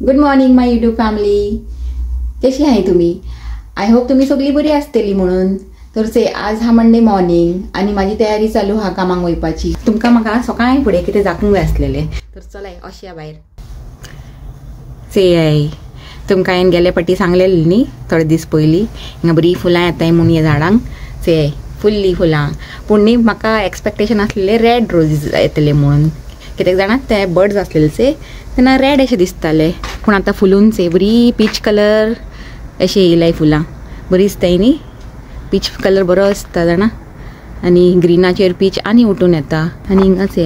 Good morning my YouTube family. कशी आहे तुम्ही? आय होप तुम्ही सगळी बरी आसतली म्हणून. तर से आज हा मंडे मॉर्निंग आणि माझी तयारी चालू हा कामाक वयपाची. तुमका म्हाका सकाळी फुडें कितें जाकूंक जाय आसलेले, तर चलाय अशी भायर से तुमकां हांवें गेले फाटी सांगलेली न्ही थोडे दीस पयलीं हिंगा बरी फुलां येताय म्हणून ह्या झाडांक से फुल्ली फुलां. पूण न्ही म्हाका एक्सपेक्टेशन आसलेले रेड रोजीस येतले म्हणून. कित्याक जाणात ते बर्ड्स आसलेले से तेन्ना रेड अशें दिसताले, पूण आतां फुलून से बरी पीच कलर अशी येयलाय फुलां. बरी दिसताय न्ही, पीच कलर बरो आसता जाणा. आनी ग्रीनाचेर पीच आनी उठून येता. आनी हिंगाच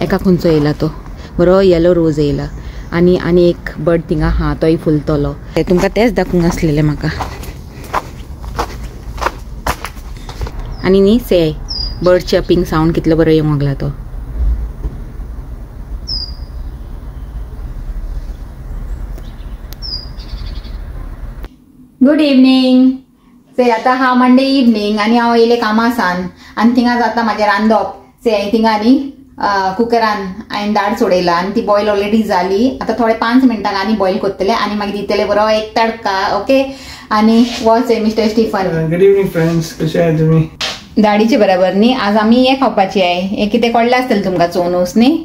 एका खंयचो येयला तो बरो येलो रोज येयला. आनी एक बर्ड थिंगा हा तोय फुलतलो. तुमकां तेच दाखोवंक आसलेलें म्हाका. आनी न्ही से बर्ड चर्पिंग सावंड कितलो बरो येवंक लागला तो. Good evening. से आता हा मंडे इवनिंग आणि हांव येयले कामासान आनी थिंगा जाता म्हाजें रांदप. से थिंगा न्ही कुकरान हांवें दाळ सोडयला आनी ती बॉयल ऑलरेडी जाली. आता थोडे 5 मिनटांक आनी बॉयल करतले आनी मागीर दितले बरो एक तडका. ओके. आनी watch mister Stephen. Good evening friends, कशे आहात तुम्ही? दाळीचे बरोबर न्ही आज आमी हे खावपाची आहे. हे कितें कळ्ळें आसतलें तुमकां चोनूस न्ही,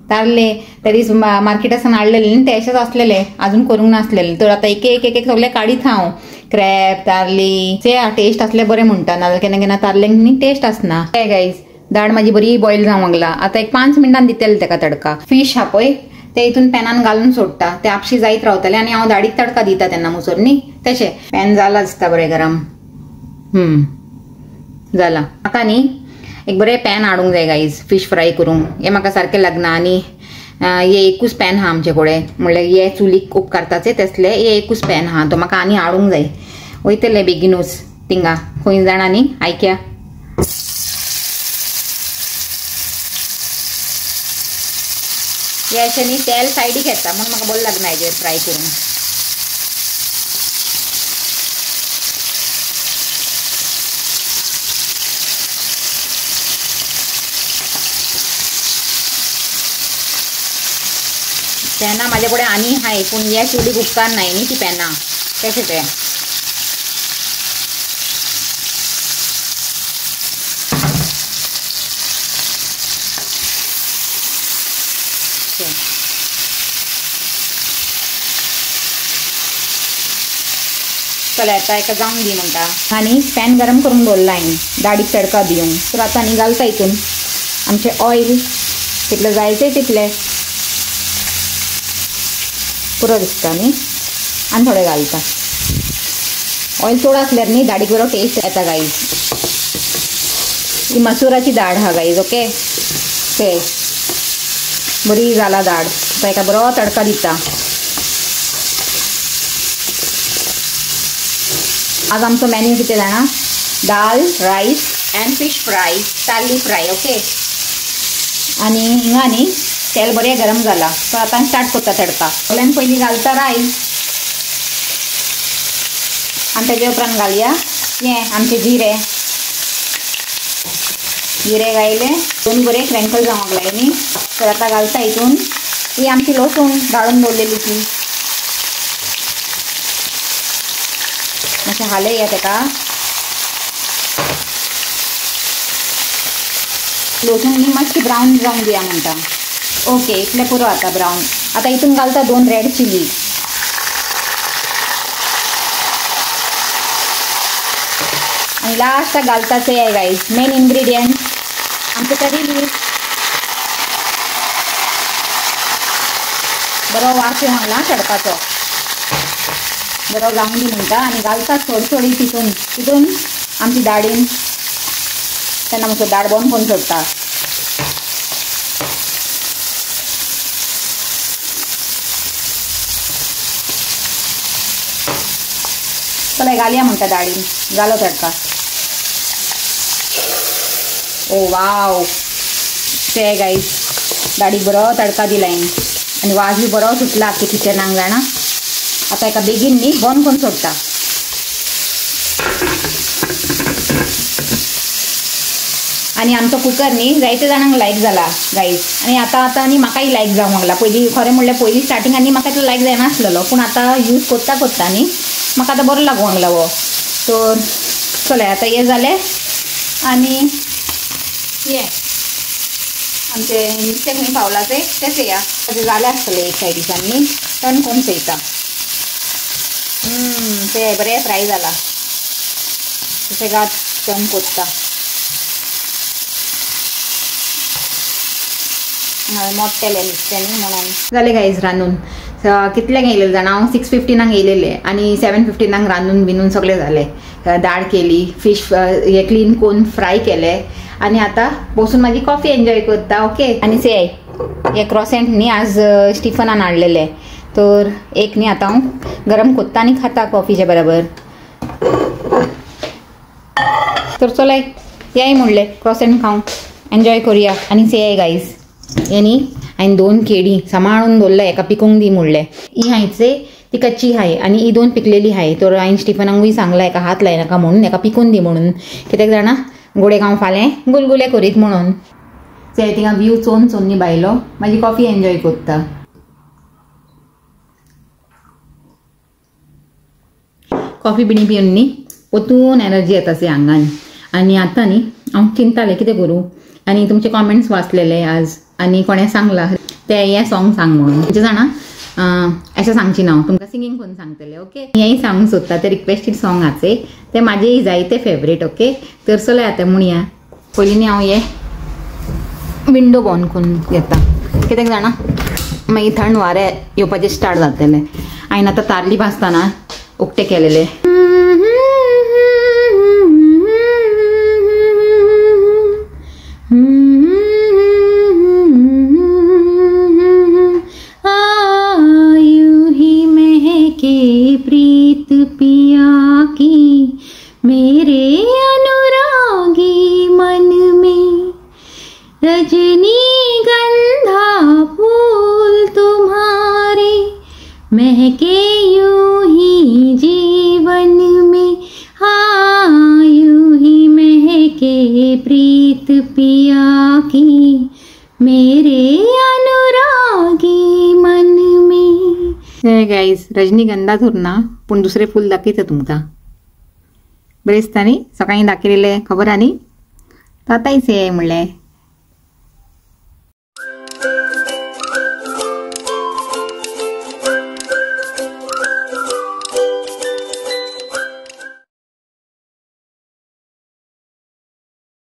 तारले तरी मार्केटासान हाडलेले न्ही ते अशेंच आसलेले, अजून करूंक नासलेले. तर आता एक एक सगळे काडीत हांव. क्रॅब तारली ते टेस्ट असले बरे म्हणटा, नाजाल्यार केन्ना केन्ना तारलेंक न्ही टेस्ट आसना. हे गायज दाळ माझी बरी बॉयल जावंक लागला. आता एक 5 मिनटान दितले तेका तडका. फिश हा पळय ते हितून पॅनान घालून सोडटा, ते आपशी जायत रावतले आनी हांव दाळीक तडका दिता तेन्ना मुसोर न्ही तशें. पॅन जाला दिसता बरें गरम. जाला. आता न्ही एक बरें पॅन हाडूंक जाय गायज फिश फ्राय करूंक. हे म्हाका सारकें लागना आनी हे एकूच पॅन हा आमचे कडेन, म्हणल्यार हे चुलीक उपकारताचे तसले हे एकूच पॅन हा. तो म्हाका आनी हाडूंक जाय. वयतले बेगीनूच थिंगा खंय जाणा न्ही आयक्या. हे अशें न्ही तेल सायडीक येता म्हणून म्हाका बरें लागना हेजेर फ्राय करूंक. पॅना माझ्या कडेन आनी हाय, पूण ह्या चुलीक उपकार नाही न्ही ती पॅना तशें ते. चला आता एका जाऊन दी म्हणटा. आनी पॅन गरम करून दवरला हांवें दाळीक तडका दिवंक. तर आता न्ही घालता हितून आमचें ऑयल कितलें जायचें तितलें पुरो दिसता न्ही आनी थोडें घालता. ऑयल चड आसल्यार न्ही दाळीक बरो टेस्ट येता गायज. ही मसुराची दाळ हा गायज. ओके. ते बरी जाला दाळ. ताका बरो तडका दिता. आज आमचो मेन्यू कितें जाणा, dal rice and fish fry, ताल्ली फ्राय. ओके. आनी हिंगा न्ही तेल बरें गरम जाला. सो आतां स्टार्ट करता तडका. सगळ्यान पयलीं घालता रायस आनी तेजे उपरांत घालया हे आमचे जिरे. जिरे घायले दोन्ही बरे क्रँकल जावंक लागले न्ही. तर आतां घालता हितून ही आमची लसूण धाडून दवरलेली ती. मातशें हालया तेका. लसूण न्ही मातशी ब्रावन जावंक दिया म्हणटा. ओके इतले पुरो आता ब्रावन. आता हितून घालता 2 रेड चिली. आणि लास्टाक घालता ते गायज मेन इन्ग्रेडियंट आमचे करी लीव्स. बरो वास येवंक लागला तडकाचो. बरो जावंक दी म्हणटा आनी घालता थोडी तितून आमची दाळीन. तेन्ना मातसो दाळ बंद करून सोडटा. चला घालया म्हणटा दाळीन. घालो तडका. ओ वाव. ते गायज दाळीक बरो तडका दिला हांवें आनी वास बी बरो सुटला आख्खे किचनाक जाणा. आता एका बेगीन न्ही बंद करून सोडटा. आणि आमचो कुकर न्ही जायते जाणांक लायक जाला गाईज. आणि आता न्ही म्हाकाय लायक जावंक लागला. पयलीं खरें म्हणल्यार पयलीं स्टार्टींग आनी म्हाका तो लायक जायनासलेलो, पूण आतां यूज कोत्ता न्ही म्हाका आतां बरो लागूंक लागला वो. सो चले आतां हे जालें. आनी ये आमचे नुस्तें खंय पावला ते चेया ते जालें आसतलें एक सायडीच्यान न्ही टर्न करून चेयता. ते बरें फ्राय जाला सुसेगाद टर्न कोत्ता. मोठेले नुस्तें न्ही म्हणून जालें गायज रांदून. कितल्यांक येयलेले जाणा हांव 6:15 येयलेले आनी 7:15 रांदून बिनून सगळें जालें. दाळ केली, फीश हे क्लीन करून फ्राय केले आनी आतां बसून म्हाजी कॉफी एन्जॉय करता. ओके. आनी से हे क्रॉसेंट न्ही आज स्टिफनान हाडलेले, तर एक न्ही आतां हांव गरम कोत्ता आनी खाता कॉफीचे बरोबर. तर चलय येय म्हणलें क्रॉसेंट खावंक एन्जॉय करुया. आनी से गायज हे न्ही हांवें 2 केळी सांबाळून दवरले, एका पिकूंक दी म्हणलें. ही हांयचे ती कच्ची हाय आनी ही 2 पिकलेली हाय. तर हांवें स्टिफनांकूय सांगला एका हात लायनाका म्हणून, एका पिकून दी म्हणून. कित्याक जाणा गोडेक हांव फाल्यां गुलगुले करीत म्हणून. ते थिंगा व्यू चोवन न्ही भायलो म्हाजी कॉफी एन्जॉय करता. कॉफी बिणी पिवन न्ही ओतून एनर्जी येता से आंगान. आनी आतां न्ही हांव चिंतालें कितें करूं. आनी तुमचे कॉमेंट्स वाचलेले आज आनी कोणें सांगला ते हे सॉंग सांग म्हणून. म्हणजे जाणा अशें सांगची ना हांव तुमकां सिंगींग करून सांगतलें. ओके. हेंय सांगूंक सोदता ते रिक्वेस्टेड सॉंग आचे ते म्हाजेय जायते फेवरेट. ओके. तर चलय आतां म्हणया पयलीं न्ही हांव हे विंडो बंद करून घेता. कित्याक जाणा मागीर थंड वारें येवपाचें स्टार्ट जातलें. हांवें आतां तारली भाजतना उक्ते केलेले. प्रीत पिया की मेरे अनुरागी मन में रजनीगंधा फूल तुम्हारे महके यूं ही जीवन में. हाँ यूं ही महके प्रीत पिया की मेरे अनुरागी मन में. गाईज रजनीगंधा धरना पूण दुसरे फूल दाखयता तुमकां. बरें दिसता न्ही सकाळीं दाखयलेले खबर आनी आतांय से म्हणलें